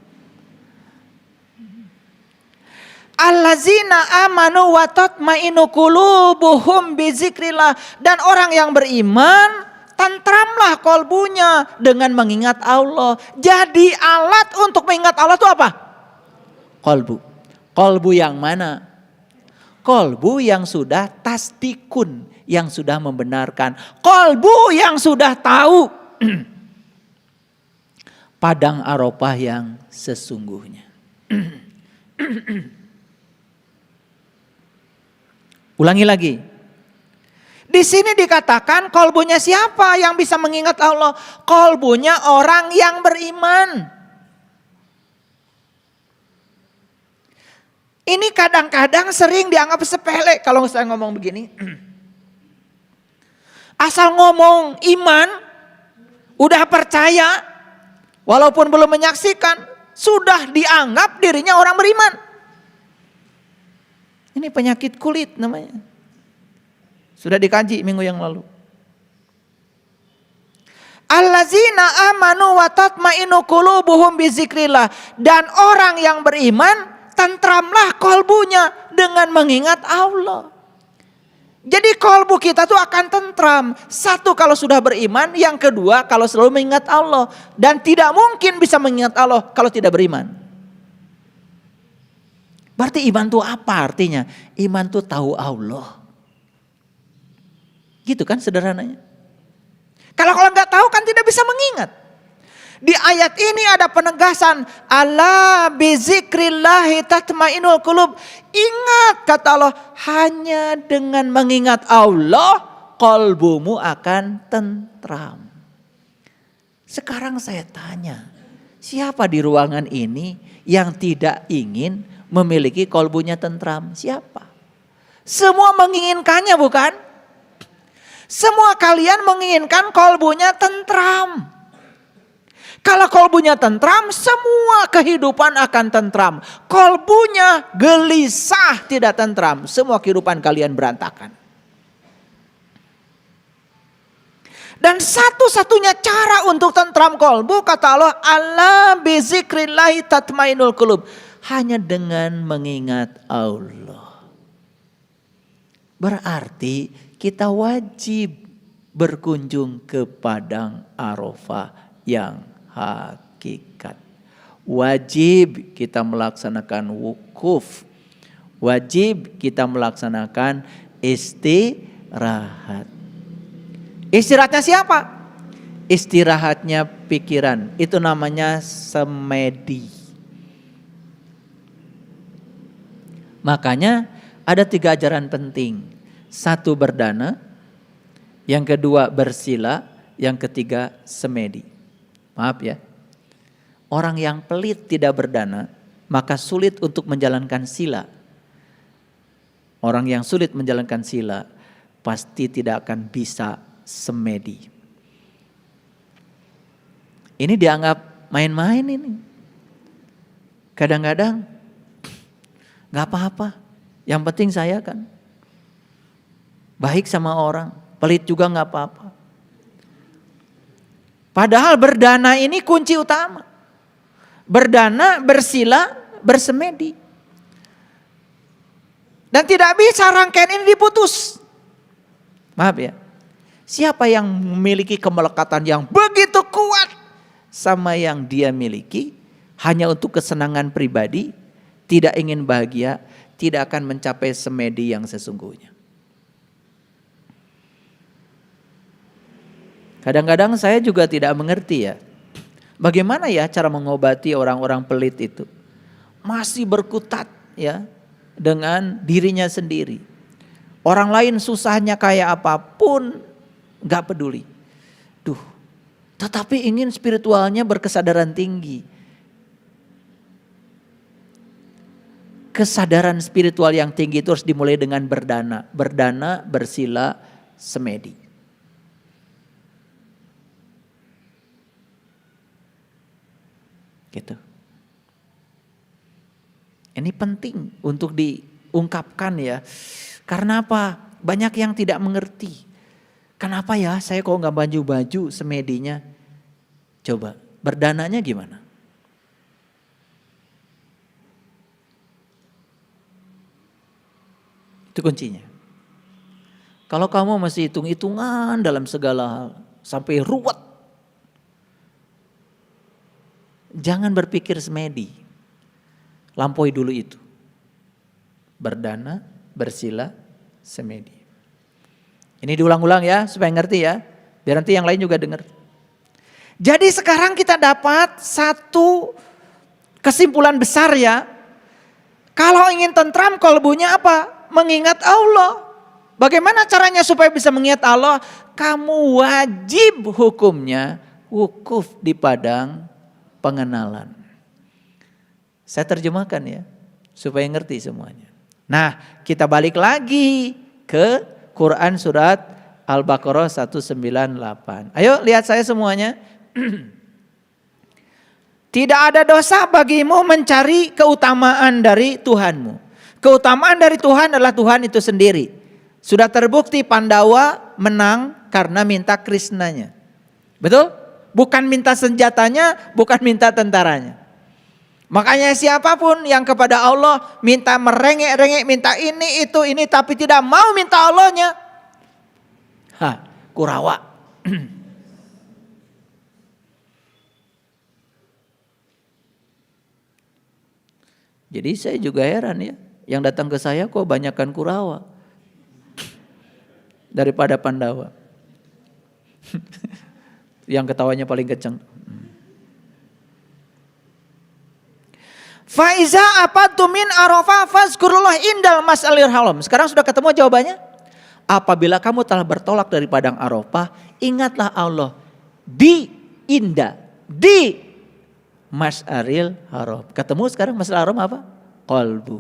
Allazina amanu wa tatmainu qulubuhum bizikrillah. Dan orang yang beriman, tentramlah kolbunya dengan mengingat Allah. Jadi alat untuk mengingat Allah itu apa? Kolbu. Kolbu yang mana? Kolbu yang sudah tasdikun, yang sudah membenarkan. Kolbu yang sudah tahu padang Arafah yang sesungguhnya. Ulangi lagi. Di sini dikatakan kolbunya siapa yang bisa mengingat Allah? Kolbunya orang yang beriman. Ini kadang-kadang sering dianggap sepele kalau saya ngomong begini. Asal ngomong iman, udah percaya, walaupun belum menyaksikan, sudah dianggap dirinya orang beriman. Ini penyakit kulit namanya. Sudah dikaji minggu yang lalu. Allazina amanu wa tatmainu qulubuhum bizikrillah. Dan orang yang beriman, tentramlah kolbunya dengan mengingat Allah. Jadi kolbu kita tuh akan tentram. Satu kalau sudah beriman, yang kedua kalau selalu mengingat Allah. Dan tidak mungkin bisa mengingat Allah kalau tidak beriman. Berarti iman itu apa artinya? Iman itu tahu Allah. Gitu kan sederhananya. Kalau nggak tahu kan tidak bisa mengingat. Di ayat ini ada penegasan. Ala bizikrillahi tatmainul qulub. Ingat kata Allah, hanya dengan mengingat Allah kolbumu akan tentram. Sekarang saya tanya, siapa di ruangan ini yang tidak ingin memiliki kolbunya tentram? Siapa? Semua menginginkannya bukan? Semua kalian menginginkan kolbunya tentram. Kalau kolbunya tentram, semua kehidupan akan tentram. Kolbunya gelisah tidak tentram, semua kehidupan kalian berantakan. Dan satu-satunya cara untuk tentram kolbu kata Allah, ala bizikrillahi tatmainul qulub. Hanya dengan mengingat Allah. Berarti kita wajib berkunjung ke padang Arafah yang hakikat. Wajib kita melaksanakan wukuf. Wajib kita melaksanakan istirahat. Istirahatnya siapa? Istirahatnya pikiran. Itu namanya semedi. Makanya ada 3 ajaran penting. 1 berdana, yang kedua bersila, yang ketiga semedi. Maaf ya. Orang yang pelit tidak berdana, maka sulit untuk menjalankan sila. Orang yang sulit menjalankan sila, pasti tidak akan bisa semedi. Ini dianggap main-main ini. Kadang-kadang gak apa-apa, yang penting saya kan baik sama orang, pelit juga gak apa-apa. Padahal berdana ini kunci utama. Berdana, bersila, bersemedi. Dan tidak bisa rangkaian ini diputus. Maaf ya. Siapa yang memiliki kemelekatan yang begitu kuat sama yang dia miliki hanya untuk kesenangan pribadi, tidak ingin bahagia, tidak akan mencapai semedi yang sesungguhnya. Kadang-kadang saya juga tidak mengerti ya. Bagaimana ya cara mengobati orang-orang pelit itu? Masih berkutat ya dengan dirinya sendiri. Orang lain susahnya kayak apapun gak peduli. Tetapi ingin spiritualnya berkesadaran tinggi. Kesadaran spiritual yang tinggi itu harus dimulai dengan berdana. Berdana, bersila, semedi. Gitu. Ini penting untuk diungkapkan ya. Karena apa? Banyak yang tidak mengerti. Kenapa ya saya kok gak baju-baju semedinya? Coba, berdananya gimana? Itu kuncinya. Kalau kamu masih hitung-hitungan dalam segala hal, sampai ruwet, jangan berpikir semedi. Lampaui dulu itu. Berdana, bersila, semedi. Ini diulang-ulang ya supaya ngerti ya. Biar nanti yang lain juga dengar. Jadi sekarang kita dapat satu kesimpulan besar ya. Kalau ingin tentram kalbunya apa? Mengingat Allah. Bagaimana caranya supaya bisa mengingat Allah? Kamu wajib hukumnya wukuf di padang pengenalan. Saya terjemahkan ya, supaya ngerti semuanya. Nah, kita balik lagi ke Quran surat Al-Baqarah 198. Ayo lihat saya semuanya. Tidak ada dosa bagimu mencari keutamaan dari Tuhanmu. Keutamaan dari Tuhan adalah Tuhan itu sendiri. Sudah terbukti Pandawa menang karena minta Krisnanya. Betul? Bukan minta senjatanya, bukan minta tentaranya. Makanya siapapun yang kepada Allah minta merengek-rengek, minta ini, itu, ini, tapi tidak mau minta Allahnya. Kurawa. Jadi saya juga heran ya. Yang datang ke saya kok banyakkan Kurawa. Daripada Pandawa. Yang ketawanya paling kencang. Faiza apatu min arafah fazkurullah indal mas'alir haram. Sekarang sudah ketemu jawabannya? Apabila kamu telah bertolak dari padang Arafah, ingatlah Allah di Mas'aril Haram. Ketemu sekarang Mas'aril Haram apa? Qalbu.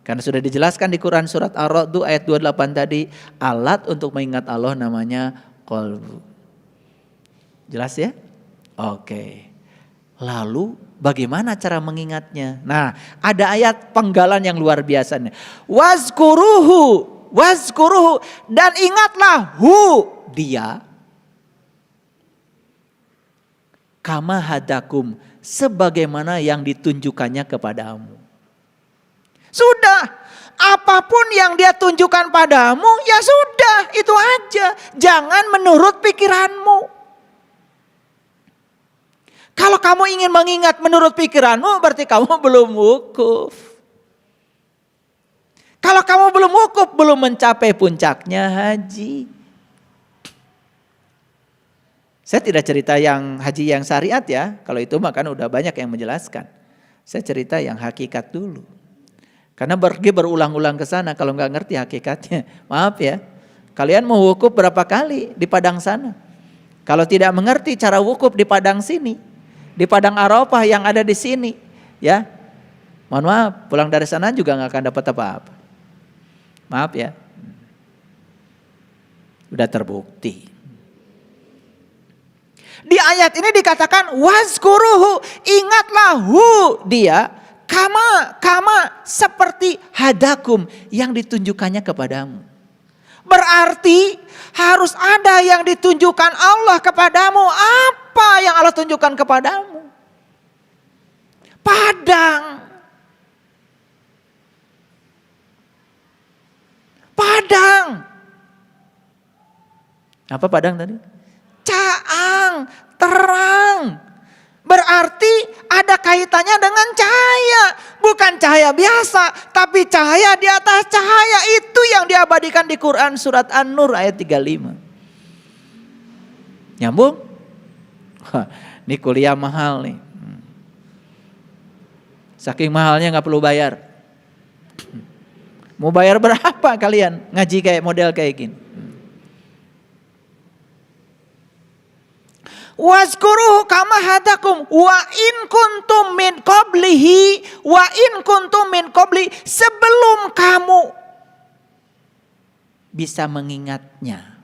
Karena sudah dijelaskan di Quran surat Ar-Ra'd ayat 28 tadi, alat untuk mengingat Allah namanya qalbu. Jelas ya? Oke. Lalu bagaimana cara mengingatnya? Nah, ada ayat penggalan yang luar biasa nih. Wazkuruhu dan ingatlah dia kama hadakum sebagaimana yang ditunjukkannya kepadamu. Sudah, apapun yang dia tunjukkan padamu ya sudah, itu aja. Jangan menurut pikiranmu. Kalau kamu ingin mengingat menurut pikiranmu berarti kamu belum wukuf. Kalau kamu belum wukuf, belum mencapai puncaknya haji. Saya tidak cerita yang haji yang syariat ya. Kalau itu mah kan udah banyak yang menjelaskan. Saya cerita yang hakikat dulu. Karena pergi berulang-ulang ke sana kalau nggak ngerti hakikatnya. Maaf ya. Kalian mau wukuf berapa kali di padang sana? Kalau tidak mengerti cara wukuf di padang sini, di padang Arafah yang ada di sini, ya, mohon maaf, pulang dari sana juga nggak akan dapat apa-apa. Maaf ya, udah terbukti. Di ayat ini dikatakan wazkuruhu, ingatlah dia kama seperti hadakum yang ditunjukkannya kepadamu. Berarti harus ada yang ditunjukkan Allah kepadamu. Apa yang Allah tunjukkan kepadamu? Padang. Padang. Apa padang tadi? Caang, terang. Berarti ada kaitannya dengan cahaya. Bukan cahaya biasa, tapi cahaya di atas cahaya. Itu yang diabadikan di Quran surat An-Nur ayat 35. Nyambung? Ini kuliah mahal nih. Saking mahalnya gak perlu bayar. Mau bayar berapa kalian ngaji kayak model kayak gini? Wazkuruhu kama hadakum wa in kuntum min qablihi wa in kuntum min qabli, sebelum kamu bisa mengingatnya.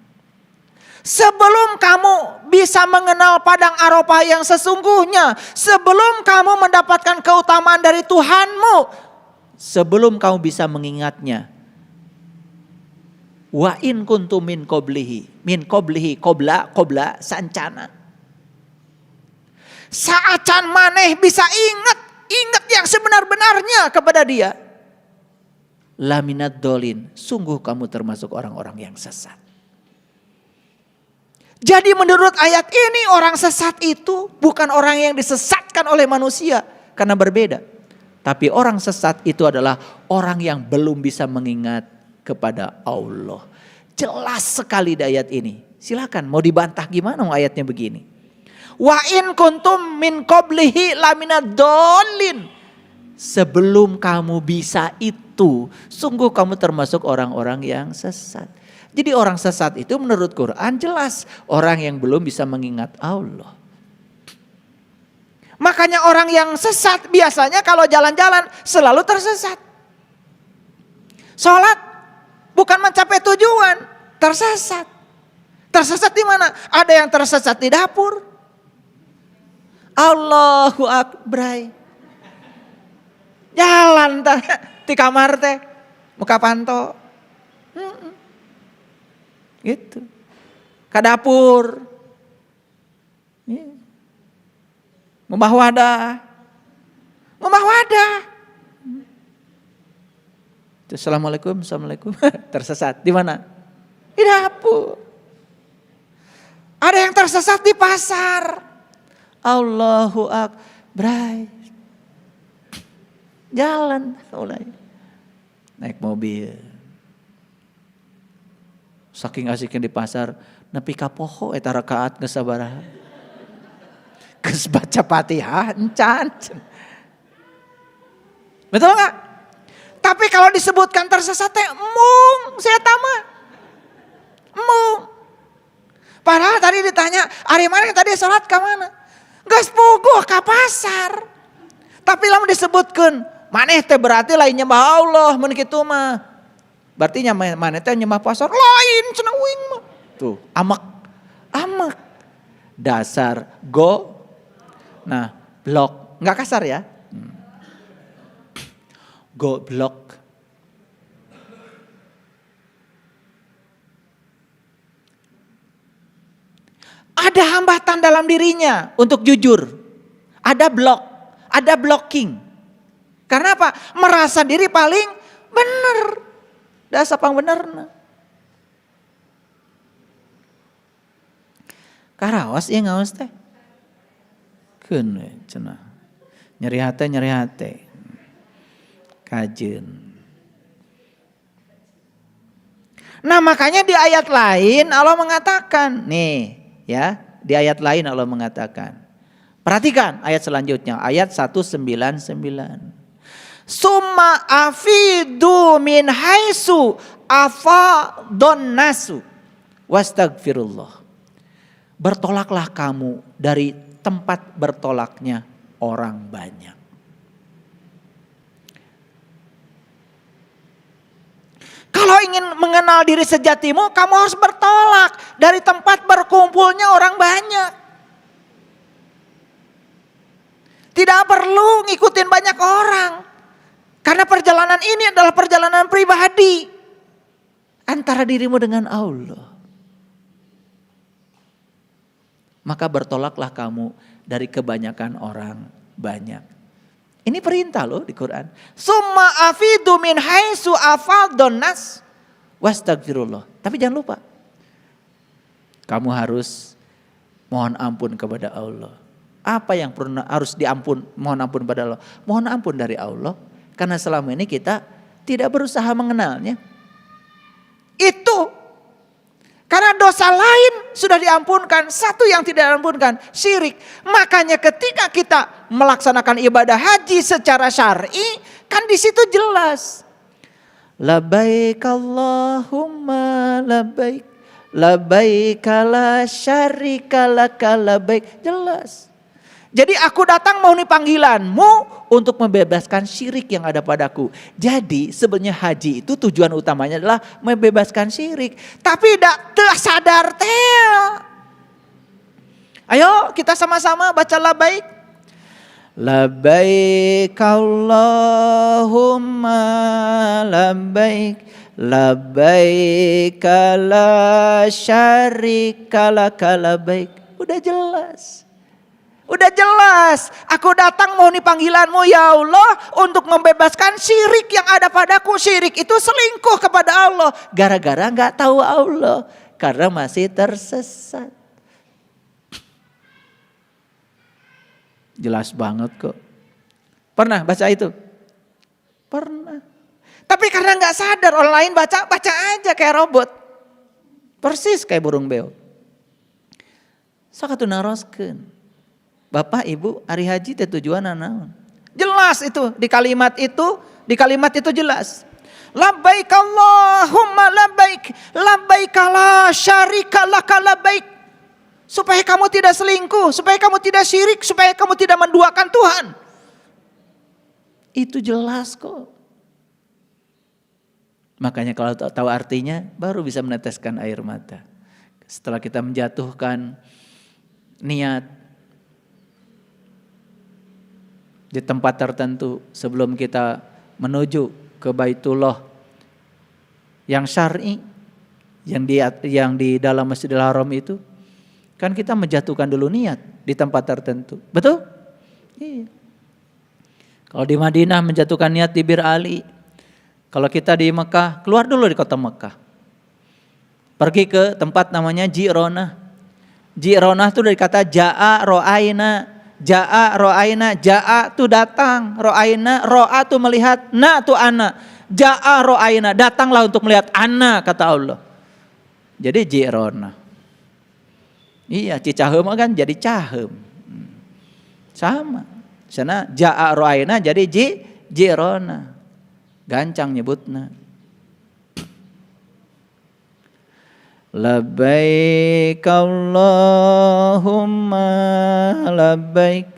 Sebelum kamu bisa mengenal padang Arafah yang sesungguhnya, sebelum kamu mendapatkan keutamaan dari Tuhanmu, sebelum kamu bisa mengingatnya. Wa in kuntum min qablihi qabla sancana. Saacan maneh bisa ingat yang sebenar-benarnya kepada dia. Laminad dolin, sungguh kamu termasuk orang-orang yang sesat. Jadi menurut ayat ini orang sesat itu bukan orang yang disesatkan oleh manusia karena berbeda. Tapi orang sesat itu adalah orang yang belum bisa mengingat kepada Allah. Jelas sekali di ayat ini. Silakan mau dibantah gimana ayatnya begini. Wa in kuntum min qablihi laminad dolin. Sebelum kamu bisa itu, sungguh kamu termasuk orang-orang yang sesat. Jadi orang sesat itu menurut Quran jelas orang yang belum bisa mengingat Allah. Makanya orang yang sesat biasanya kalau jalan-jalan selalu tersesat. Sholat bukan mencapai tujuan, tersesat. Tersesat di mana? Ada yang tersesat di dapur. Allahu Akbar. Jalan di kamar teh, muka panto. Gitu. Ke dapur. Ngubah wadah. Assalamualaikum. Tersesat di mana? Di dapur. Ada yang tersesat di pasar. Allahu Akbar. Jalan mulai. Naik mobil. Saking asiknya di pasar, nepi ka poho eta rakaat geus sabaraha. Geus baca Fatihah encan. Betul enggak? Tapi kalau disebutkan tersesat teh mung saya tama. Mung. Padahal tadi ditanya, "Ari mana tadi salat ka mana?" Geus puguh ka pasar. Tapi lamun disebutkeun, maneh teh berarti lain nyembah Allah mun kitu mah. Berarti maneh teh nyembah pasar lain cenah uing mah. Tuh, amak. Dasar go. Nah, blok, enggak kasar ya. Goblok. Ada hambatan dalam dirinya untuk jujur. Ada blocking. Karena apa? Merasa diri paling benar. Dasar pang benerna. Karawas ieu ngaos teh. Keun we cenah. Nyeri hate. Kajeun. Nah, makanya di ayat lain Allah mengatakan, nih ya, di ayat lain Allah mengatakan. Perhatikan ayat selanjutnya, ayat 199. Summa afidu min haitsu afadun nasu wastagfirullah. Bertolaklah kamu dari tempat bertolaknya orang banyak. Kalau ingin mengenal diri sejatimu, kamu harus bertolak dari tempat berkumpulnya orang banyak. Tidak perlu ngikutin banyak orang. Karena perjalanan ini adalah perjalanan pribadi. Antara dirimu dengan Allah. maka bertolaklah kamu dari kebanyakan orang banyak. Ini perintah loh di Quran. Summa afidu min haitsu afadun nas wastagfirullah. Tapi jangan lupa, kamu harus mohon ampun kepada Allah. Apa yang harus mohon ampun kepada Allah? Mohon ampun dari Allah, karena selama ini kita tidak berusaha mengenalnya. Itu karena dosa lain sudah diampunkan, satu yang tidak diampunkan, syirik. Makanya ketika kita melaksanakan ibadah haji secara syar'i, kan di situ jelas. Labbaik Allahumma labbaik, labbaik la syarika laka labbaik. Jelas. Jadi aku datang memenuhi panggilanmu untuk membebaskan syirik yang ada padaku. Jadi sebenarnya haji itu tujuan utamanya adalah membebaskan syirik. Tapi tidak tersadar tel. Ayo kita sama-sama baca labbaik. Labbaik Allahumma labbaik, labbaik la syarika laka labbaik. Udah jelas. Udah jelas, aku datang memenuhi panggilanmu ya Allah untuk membebaskan syirik yang ada padaku. Syirik itu selingkuh kepada Allah. Gara-gara gak tahu Allah, karena masih tersesat. Jelas banget kok. Pernah baca itu? Pernah. Tapi karena gak sadar, orang lain baca aja kayak robot. Persis kayak burung beo. Sakatu naroskeun. Bapak Ibu hari haji teh tujuan naon? Jelas itu di kalimat itu jelas. Labbaik Allahumma labbaik, labbaik la syarika laka labbaik. Supaya kamu tidak selingkuh, supaya kamu tidak syirik, supaya kamu tidak menduakan Tuhan. Itu jelas kok. Makanya kalau tahu artinya baru bisa meneteskan air mata. Setelah kita menjatuhkan niat di tempat tertentu sebelum kita menuju ke Baitullah yang syar'i, yang di dalam Masjidil Haram itu, kan kita menjatuhkan dulu niat di tempat tertentu, betul? Iya. Kalau di Madinah menjatuhkan niat di Bir Ali, kalau kita di Mekah keluar dulu di kota Mekah, pergi ke tempat namanya Ji'ronah. Ji'ronah itu dari kata ja'a ro'aina. Ja'a ro'aina, ja'a tu datang, ro'aina, ro'a tu melihat, na tu ana. Ja'a ro'aina, datanglah untuk melihat ana, kata Allah. Jadi Ji'ronah. Iya, Cicahem kan jadi Cahem. Sama. Sana ja'a ro'aina jadi Ji'ronah. Gancang nyebutna. Labbaik Allahumma labbaik,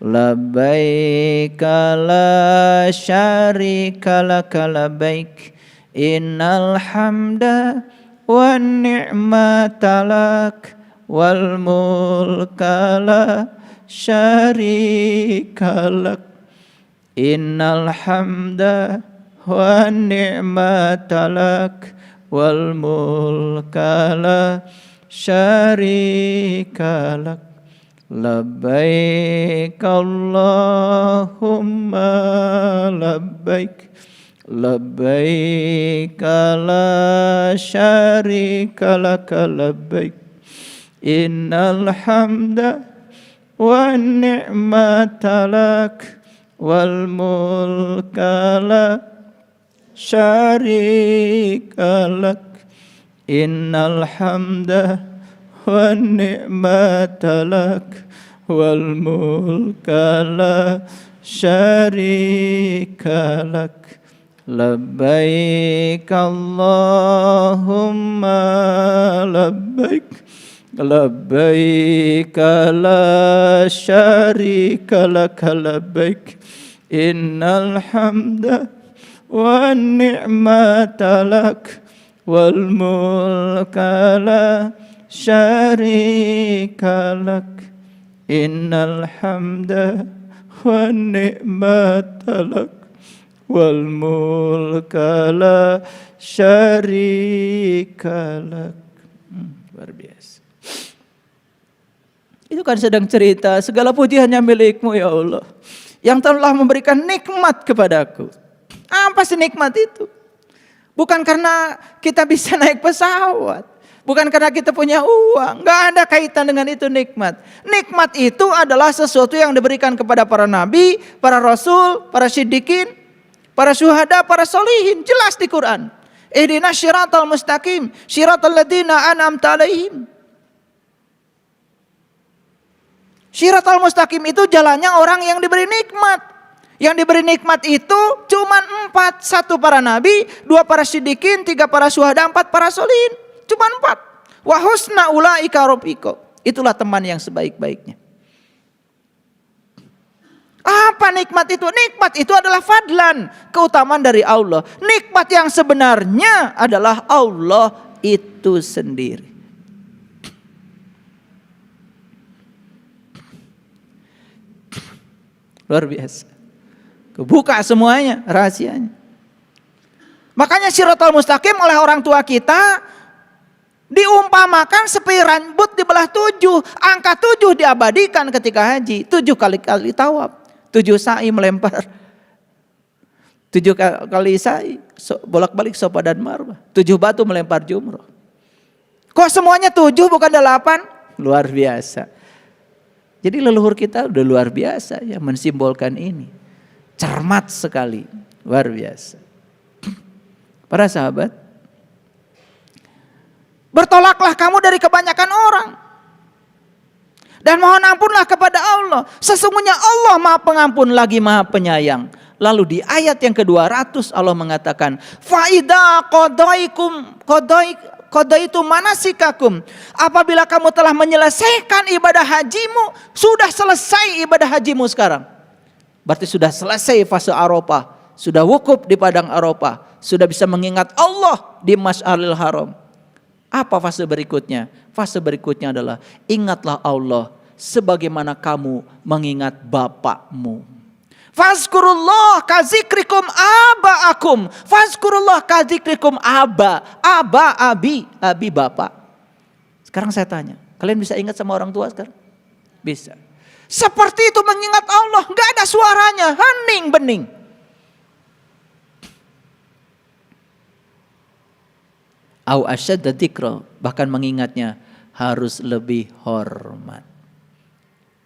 labbaik la syarika laka labbaik, innal hamda wan ni'mata lak wal mulka la syarika lak, innal hamda wan ni'mata lak wal mulka la syarika lak, labbaik Allahumma labbaik, labbaik la syarika lak labbaik, innal hamda wan ni'mata lak wal mulka la syarika lak, innal hamda wan ni'mata lak wal mulka la syarika lak, labbaik Allahumma labbaik, labbaik la syarika lak labbaik, innal hamda wan ni'mata lak wal mulka la syarika lak, innal hamda wan ni'mata lak wal mulka la syarika lak. Luar biasa. Itu kan sedang cerita, segala puji hanya milik-Mu ya Allah, yang telah memberikan nikmat kepadaku. Apa sih nikmat itu? Bukan karena kita bisa naik pesawat, bukan karena kita punya uang, nggak ada kaitan dengan itu nikmat. Nikmat itu adalah sesuatu yang diberikan kepada para nabi, para rasul, para siddiqin, para syuhada, para solihin. Jelas di Quran. Ihdinas syiratal mustaqim, syiratal ladzina an'amta alaihim. Syiratal mustaqim itu jalannya orang yang diberi nikmat. Yang diberi nikmat itu cuma 4. 1 para nabi, 2 para siddiqin, 3 para syuhada, 4 para solihin. Cuma 4. Wa husna ulaika rafiqa. Itulah teman yang sebaik-baiknya. Apa nikmat itu? Nikmat itu adalah fadlan, keutamaan dari Allah. Nikmat yang sebenarnya adalah Allah itu sendiri. Luar biasa. Kebuka semuanya, rahasianya. Makanya Syiratal Mustaqim oleh orang tua kita diumpamakan seperti rambut dibelah 7. Angka 7 diabadikan ketika haji. 7 kali tawaf. 7 sa'i melempar. 7 kali sa'i. Bolak-balik Safa dan Marwah. 7 batu melempar jumroh. Kok semuanya 7 bukan 8? Luar biasa. Jadi leluhur kita udah luar biasa ya mensimbolkan ini. Cermat sekali, luar biasa. Para sahabat, bertolaklah kamu dari kebanyakan orang dan mohon ampunlah kepada Allah. Sesungguhnya Allah Maha Pengampun lagi Maha Penyayang. Lalu di ayat yang ke-200 Allah mengatakan, faida qadaitum manasikakum. Apabila kamu telah menyelesaikan ibadah hajimu, sudah selesai ibadah hajimu sekarang. Berarti sudah selesai fase Arafah, sudah wukuf di padang Arafah, sudah bisa mengingat Allah di Masy'aril Haram. Apa fase berikutnya? Fase berikutnya adalah ingatlah Allah sebagaimana kamu mengingat bapakmu. Fazkurullah kazikrikum abaakum. Fazkurullah kazikrikum abi bapak. Sekarang saya tanya, kalian bisa ingat sama orang tua sekarang? Bisa. Seperti itu mengingat Allah, nggak ada suaranya, hening bening. Au asyadda dzikra, bahkan mengingatnya harus lebih hormat.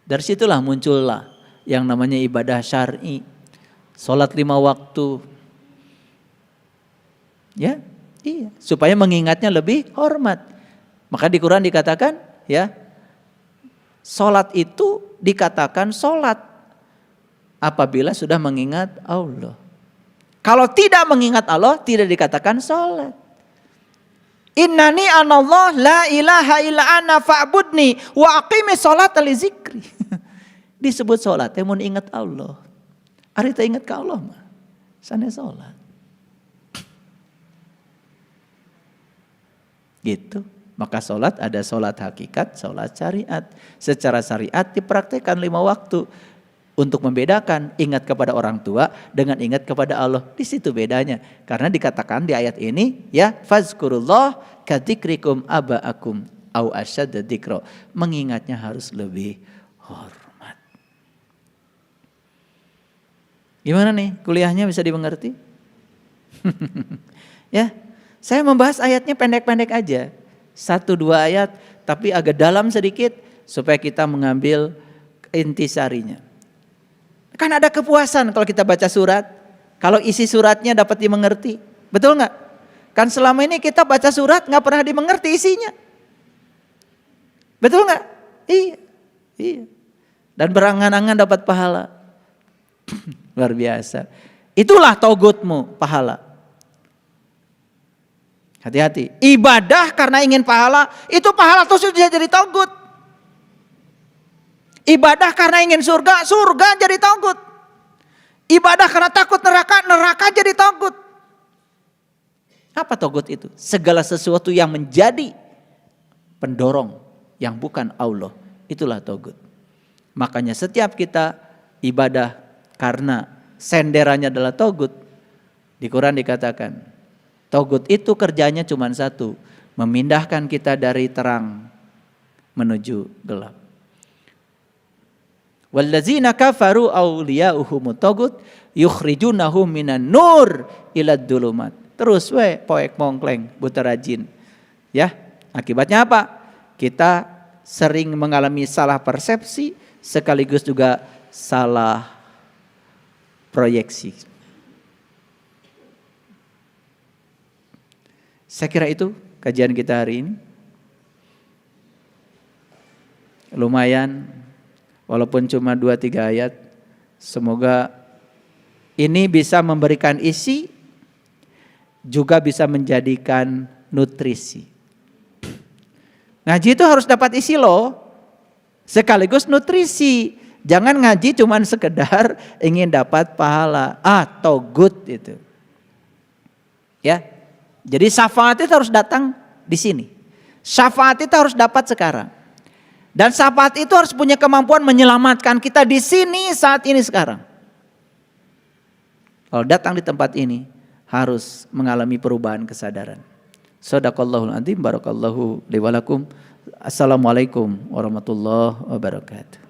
Dari situlah muncullah yang namanya ibadah syar'i, salat 5 waktu. Ya, iya, supaya mengingatnya lebih hormat. Maka di Quran dikatakan, ya, salat itu dikatakan salat apabila sudah mengingat Allah. Kalau tidak mengingat Allah tidak dikatakan salat. Innani anallah la ilaha illa ana fa'budni wa aqimis sholata li zikri. Disebut salat yang mau ingat Allah. Ari teh ingat ke Allah mah. Sana salat. Gitu. Maka sholat ada sholat hakikat, sholat syariat. Secara syariat dipraktikkan 5 waktu. Untuk membedakan ingat kepada orang tua dengan ingat kepada Allah. Di situ bedanya. Karena dikatakan di ayat ini, ya, fazkurullah kadzikrikum abaakum au asyadda dzikra. Mengingatnya harus lebih hormat. Gimana nih kuliahnya bisa dimengerti? Ya, saya membahas ayatnya pendek-pendek aja. 1-2 ayat tapi agak dalam sedikit supaya kita mengambil intisarinya. Kan ada kepuasan kalau kita baca surat, kalau isi suratnya dapat dimengerti, betul nggak? Kan selama ini kita baca surat nggak pernah dimengerti isinya, betul nggak? Iya. Dan berangan-angan dapat pahala, luar biasa. Itulah togutmu, pahala. Hati-hati, ibadah karena ingin pahala, itu pahala terus sudah jadi togut. Ibadah karena ingin surga, surga jadi togut. Ibadah karena takut neraka, neraka jadi togut. Apa togut itu? Segala sesuatu yang menjadi pendorong yang bukan Allah, itulah togut. Makanya setiap kita ibadah karena senderannya adalah togut, di Quran dikatakan, togut itu kerjanya cuma satu, memindahkan kita dari terang menuju gelap. Wallazina kafaru awliya'uhumut tagut yukhrijunahum minan nur ilad dulumat. Terus poek mongkleng buta rajin. Ya, akibatnya apa? Kita sering mengalami salah persepsi sekaligus juga salah proyeksi. Saya kira itu kajian kita hari ini. Lumayan, walaupun cuma 2-3 ayat. Semoga ini bisa memberikan isi, juga bisa menjadikan nutrisi. Ngaji itu harus dapat isi loh, sekaligus nutrisi. Jangan ngaji cuma sekedar ingin dapat pahala atau good itu. Ya, jadi syafaat itu harus datang di sini. Syafaat itu harus dapat sekarang. Dan syafaat itu harus punya kemampuan menyelamatkan kita di sini saat ini sekarang. Kalau datang di tempat ini harus mengalami perubahan kesadaran. Shadaqallahul adzim, barakallahu li wa lakum. Assalamualaikum warahmatullahi wabarakatuh.